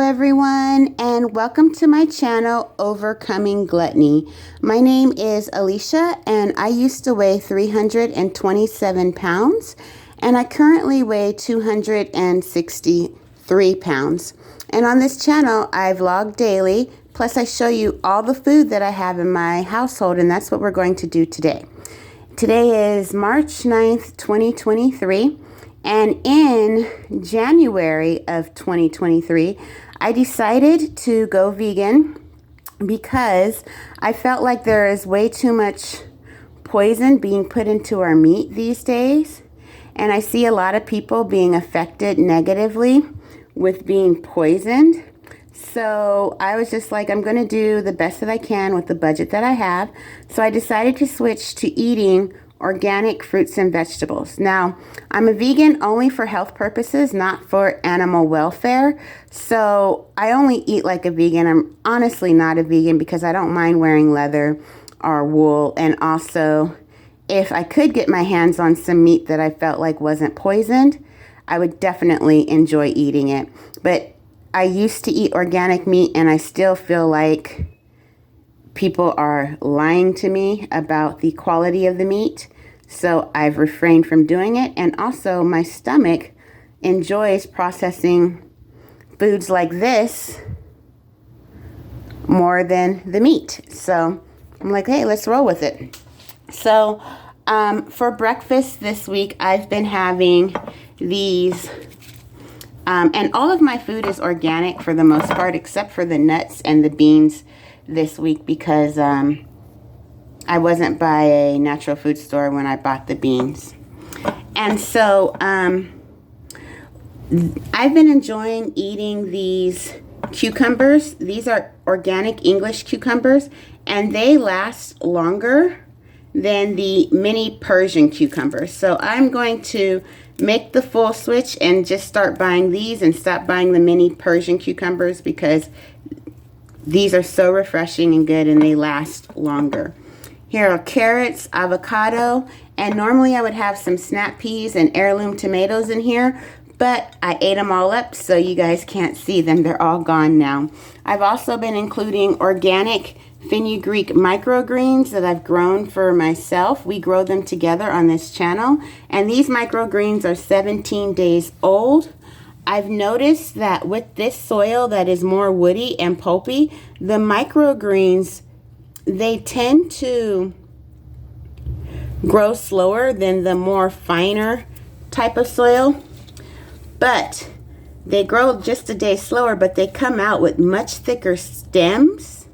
everyone, and welcome to my channel, Overcoming Gluttony. My name is Alicia, and I used to weigh 327 pounds, and I currently weigh 263 pounds. And on this channel, I vlog daily, plus I show you all the food that I have in my household, and that's what we're going to do today. Today is March 9th, 2023. And in January of 2023, I decided to go vegan because I felt like there is way too much poison being put into our meat these days. And I see a lot of people being affected negatively with being poisoned. So I was just like, I'm going to do the best that I can with the budget that I have. So I decided to switch to eating organic fruits and vegetables. Now, I'm a vegan only for health purposes, not for animal welfare. So I only eat like a vegan. I'm honestly not a vegan because I don't mind wearing leather or wool. And also, if I could get my hands on some meat that I felt like wasn't poisoned, I would definitely enjoy eating it. But I used to eat organic meat, and I still feel like people are lying to me about the quality of the meat. So I've refrained from doing it. And also my stomach enjoys processing foods like this more than the meat. So I'm like, hey, let's roll with it. So for breakfast this week, I've been having these, and all of my food is organic for the most part, except for the nuts and the beans this week because I wasn't by a natural food store when I bought the beans. And so I've been enjoying eating these cucumbers. These are organic English cucumbers, and they last longer than the mini Persian cucumbers. So I'm going to make the full switch and just start buying these and stop buying the mini Persian cucumbers because these are so refreshing and good and they last longer. Here are carrots, avocado, and normally I would have some snap peas and heirloom tomatoes in here, but I ate them all up so you guys can't see them. They're all gone now. I've also been including organic fenugreek microgreens that I've grown for myself. We grow them together on this channel, and these microgreens are 17 days old. I've noticed that with this soil that is more woody and pulpy, the microgreens, they tend to grow slower than the more finer type of soil, but they grow just a day slower, but they come out with much thicker stems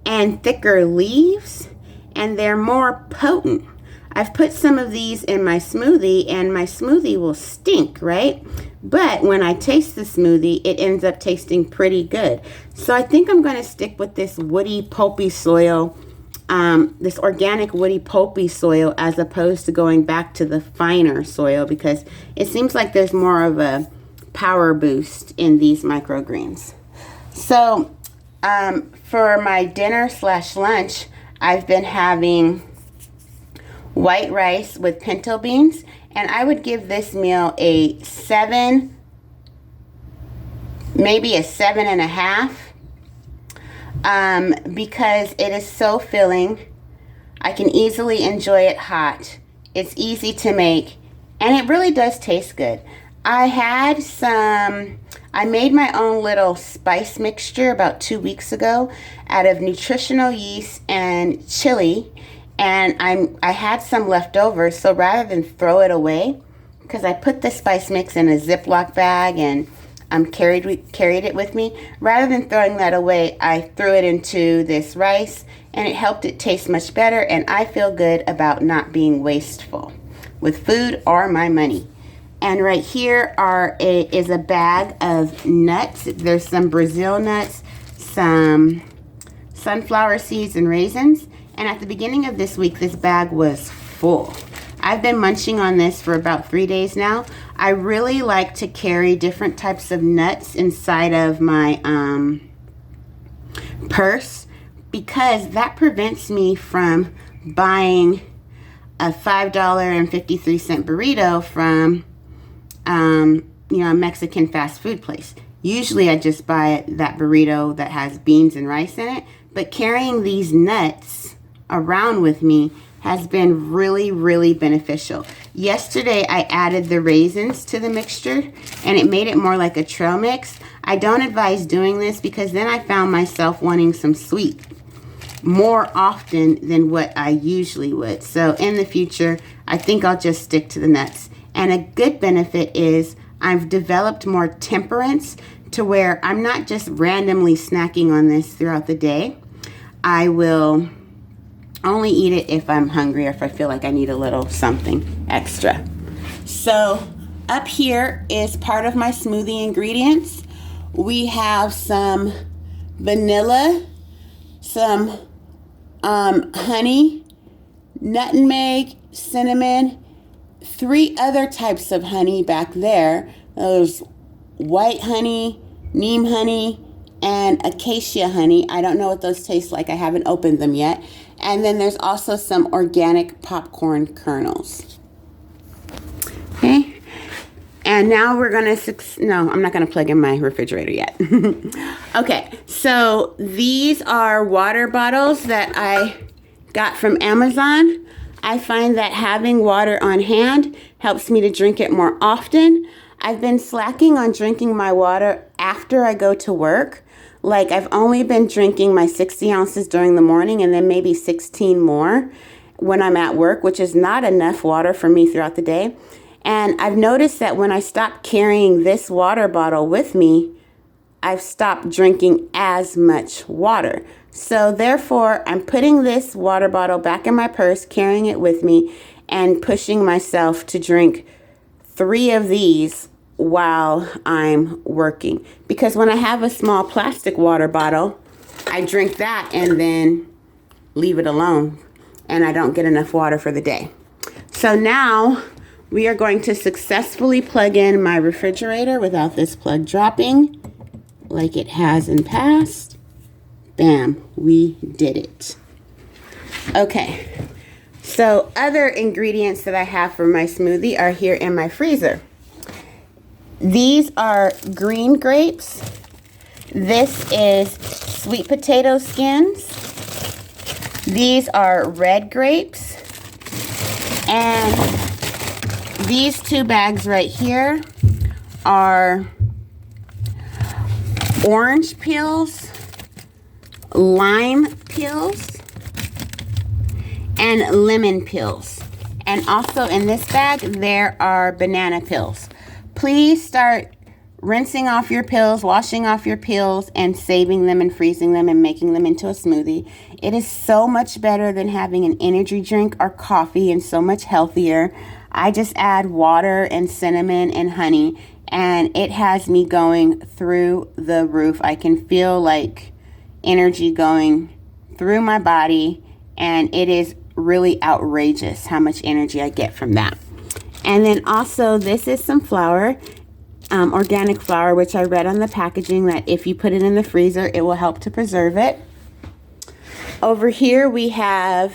and thicker leaves, and they're more potent. I've put some of these in my smoothie, and my smoothie will stink, right? But when I taste the smoothie, it ends up tasting pretty good. So I think I'm going to stick with this woody, pulpy soil, this organic woody, pulpy soil, as opposed to going back to the finer soil because it seems like there's more of a power boost in these microgreens. So for my dinner / lunch, I've been having white rice with pinto beans, and I would give this meal a 7, maybe a 7.5, because it is so filling. I can easily enjoy it hot. It's easy to make, and it really does taste good. I made my own little spice mixture about 2 weeks ago out of nutritional yeast and chili. And I had some left over, so rather than throw it away, because I put the spice mix in a Ziploc bag and carried it with me, rather than throwing that away, I threw it into this rice, and it helped it taste much better, and I feel good about not being wasteful with food or my money. And right here is a bag of nuts. There's some Brazil nuts, some sunflower seeds, and raisins. And at the beginning of this week, this bag was full. I've been munching on this for about 3 days now. I really like to carry different types of nuts inside of my purse because that prevents me from buying a $5.53 burrito from a Mexican fast food place. Usually I just buy that burrito that has beans and rice in it, but carrying these nuts around with me has been really, really beneficial. Yesterday I added the raisins to the mixture and it made it more like a trail mix. I don't advise doing this because then I found myself wanting some sweet more often than what I usually would. So in the future, I think I'll just stick to the nuts. And a good benefit is I've developed more temperance to where I'm not just randomly snacking on this throughout the day. I will only eat it if I'm hungry or if I feel like I need a little something extra. So up here is part of my smoothie ingredients. We have some vanilla, some honey, nutmeg, cinnamon, 3 other types of honey back there. There's white honey, neem honey, and acacia honey. I don't know what those taste like. I haven't opened them yet. And then there's also some organic popcorn kernels. Okay. And now we're going to, no, I'm not going to plug in my refrigerator yet. Okay. So these are water bottles that I got from Amazon. I find that having water on hand helps me to drink it more often. I've been slacking on drinking my water after I go to work. Like I've only been drinking my 60 ounces during the morning and then maybe 16 more when I'm at work, which is not enough water for me throughout the day. And I've noticed that when I stop carrying this water bottle with me, I've stopped drinking as much water. So therefore, I'm putting this water bottle back in my purse, carrying it with me, and pushing myself to drink 3 of these while I'm working. Because when I have a small plastic water bottle, I drink that and then leave it alone, and I don't get enough water for the day. So now we are going to successfully plug in my refrigerator without this plug dropping like it has in past. Bam, we did it. Okay, so other ingredients that I have for my smoothie are here in my freezer. These are green grapes. This is sweet potato skins. These are red grapes. And these 2 bags right here are orange peels, lime peels, and lemon peels. And also in this bag, there are banana peels. Please start rinsing off your peels, washing off your peels, and saving them and freezing them and making them into a smoothie. It is so much better than having an energy drink or coffee and so much healthier. I just add water and cinnamon and honey, and it has me going through the roof. I can feel like energy going through my body, and it is really outrageous how much energy I get from that. And then also this is some flour, organic flour, which I read on the packaging that if you put it in the freezer, it will help to preserve it. Over here we have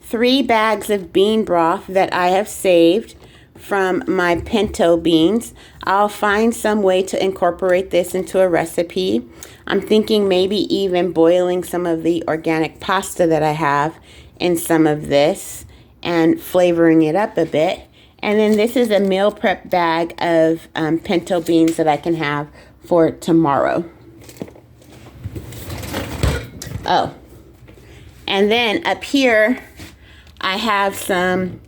3 bags of bean broth that I have saved from my pinto beans. I'll find some way to incorporate this into a recipe. I'm thinking maybe even boiling some of the organic pasta that I have in some of this and flavoring it up a bit. And then this is a meal prep bag of pinto beans that I can have for tomorrow. Oh, and then up here, I have some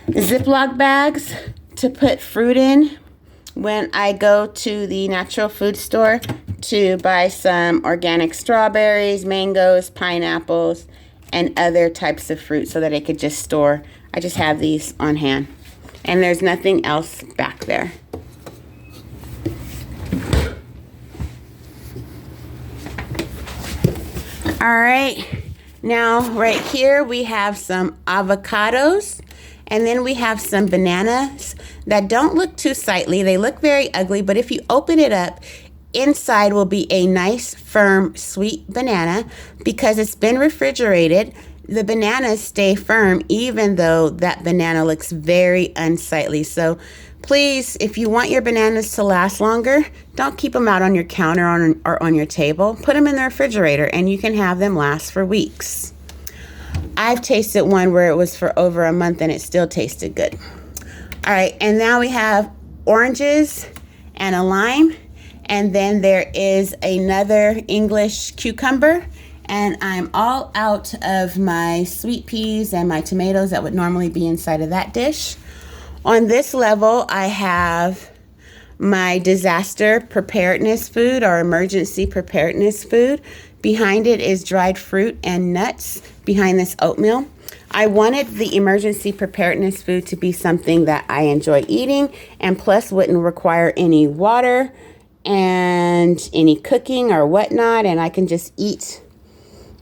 Ziploc bags to put fruit in when I go to the natural food store to buy some organic strawberries, mangoes, pineapples, and other types of fruit so that I could just store. I just have these on hand. And there's nothing else back there. All right. Now, right here, we have some avocados. And then we have some bananas that don't look too sightly. They look very ugly, but if you open it up, inside will be a nice, firm, sweet banana because it's been refrigerated. The bananas stay firm even though that banana looks very unsightly. So Please, if you want your bananas to last longer, don't keep them out on your counter or on your table. Put them in the refrigerator and you can have them last for weeks. I've tasted one where it was for over a month and it still tasted good. All right, and now we have oranges and a lime, and then there is another English cucumber, and I'm all out of my sweet peas and my tomatoes that would normally be inside of that dish. On this level, I have my disaster preparedness food or emergency preparedness food. Behind it is dried fruit and nuts behind this oatmeal. I wanted the emergency preparedness food to be something that I enjoy eating and plus wouldn't require any water and any cooking or whatnot, and I can just eat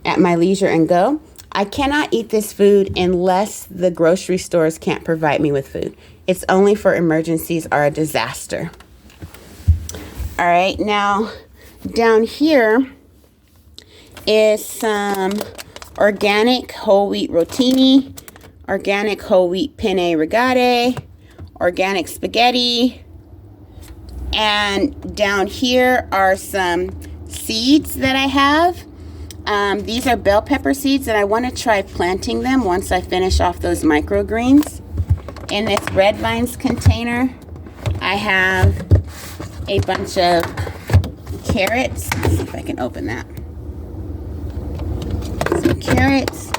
at my leisure and go. I cannot eat this food unless the grocery stores can't provide me with food. It's only for emergencies or a disaster. All right, now down here is some organic whole wheat rotini, organic whole wheat penne rigate, organic spaghetti, and down here are some seeds that I have. These are bell pepper seeds, and I want to try planting them once I finish off those microgreens. In this Red Vines container, I have a bunch of carrots. Let's see if I can open that. Some carrots.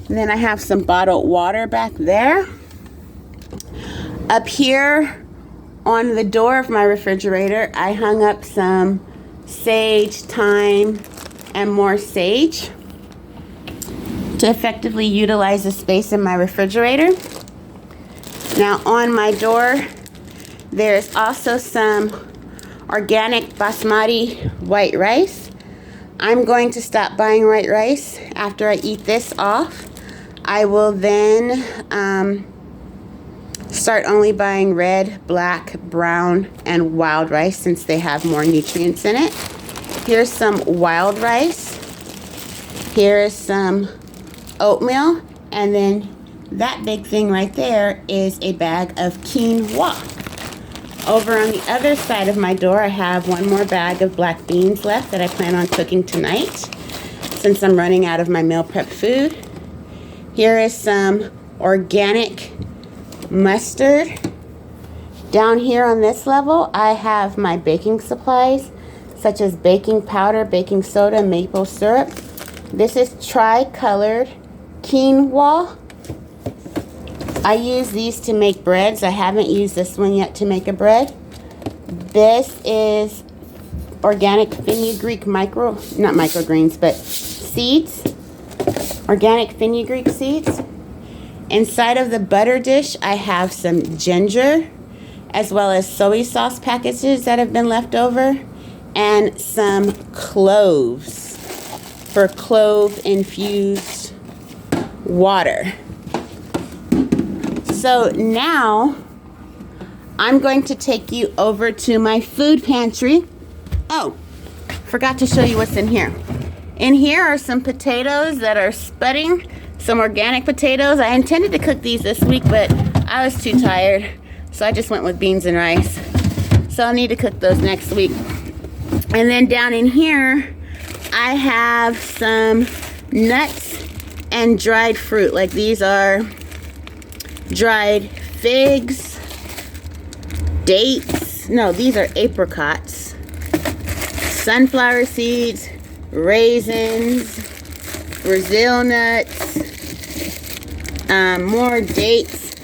And then I have some bottled water back there. Up here on the door of my refrigerator, I hung up some sage, thyme, and more sage to effectively utilize the space in my refrigerator. Now on my door, there's also some organic basmati white rice. I'm going to stop buying white rice after I eat this off. I will then start only buying red, black, brown, and wild rice since they have more nutrients in it. Here's some wild rice. Here is some oatmeal. And then that big thing right there is a bag of quinoa. Over on the other side of my door, I have one more bag of black beans left that I plan on cooking tonight since I'm running out of my meal prep food. Here is some organic mustard. Down here on this level, I have my baking supplies, such as baking powder, baking soda, maple syrup. This is tri-colored quinoa. I use these to make breads. I haven't used this one yet to make a bread. This is organic fenugreek not microgreens, but seeds. Organic fenugreek seeds. Inside of the butter dish, I have some ginger, as well as soy sauce packages that have been left over, and some cloves for clove-infused water. So now I'm going to take you over to my food pantry. Oh, forgot to show you what's in here. In here are some potatoes that are spudding, some organic potatoes. I intended to cook these this week, but I was too tired, so I just went with beans and rice. So I'll need to cook those next week. And then down in here, I have some nuts and dried fruit. Like these are dried figs, dates. No, these are apricots, sunflower seeds, raisins, Brazil nuts, more dates,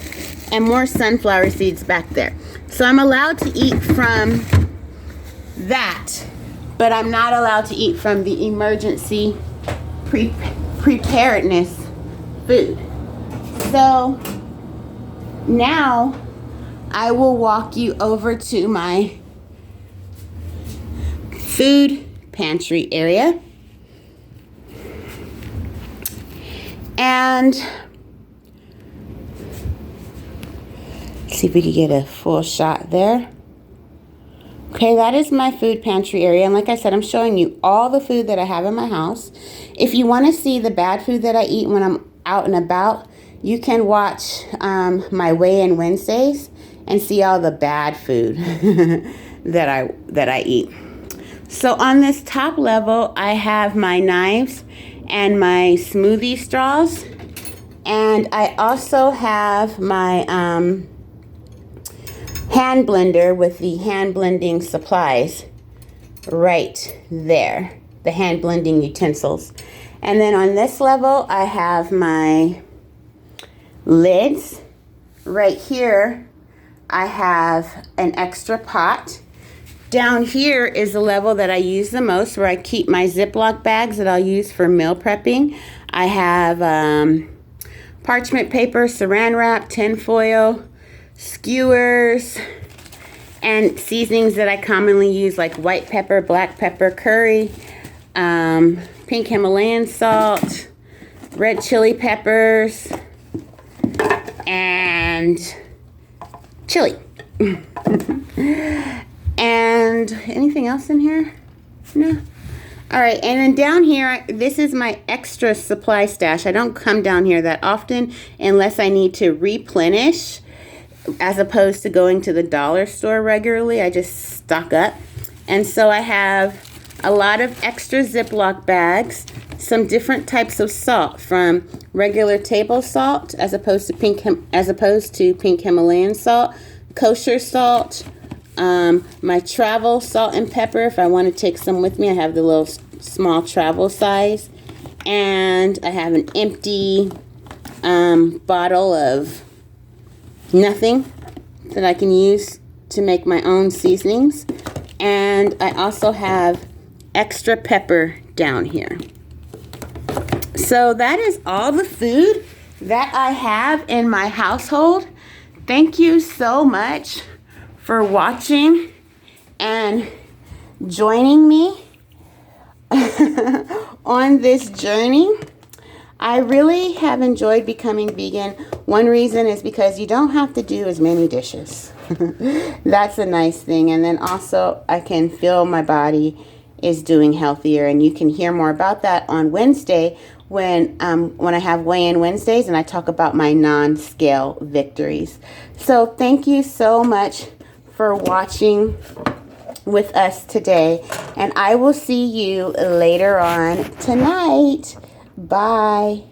and more sunflower seeds back there. So I'm allowed to eat from that, but I'm not allowed to eat from the emergency preparedness food. So now I will walk you over to my food pantry area. And see if we can get a full shot there. Okay, that is my food pantry area. And like I said, I'm showing you all the food that I have in my house. If you want to see the bad food that I eat when I'm out and about, you can watch my Weigh-In Wednesdays. and see all the bad food that I eat. So on this top level, I have my knives and my smoothie straws. And I also have my hand blender with the hand blending supplies right there. The hand blending utensils. And then on this level, I have my lids. Right here, I have an extra pot. Down here is the level that I use the most, where I keep my Ziploc bags that I'll use for meal prepping. I have parchment paper, saran wrap, tin foil, skewers, and seasonings that I commonly use, like white pepper, black pepper, curry, pink Himalayan salt, red chili peppers, and chili. And anything else in here? No. All right, and then down here, this is my extra supply stash. I don't come down here that often unless I need to replenish, as opposed to going to the dollar store regularly. I just stock up. And so I have a lot of extra Ziploc bags, some different types of salt, from regular table salt as opposed to pink Himalayan salt, kosher salt, my travel salt and pepper. If I want to take some with me, I have the little small travel size. And I have an empty bottle of nothing that I can use to make my own seasonings. And I also have extra pepper down here. So that is all the food that I have in my household. Thank you so much for watching and joining me on this journey. I really have enjoyed becoming vegan. One reason is because you don't have to do as many dishes. That's a nice thing. And then also I can feel my body is doing healthier, and you can hear more about that on Wednesday when I have weigh-in Wednesdays and I talk about my non-scale victories. So thank you so much for watching with us today, and I will see you later on tonight. Bye.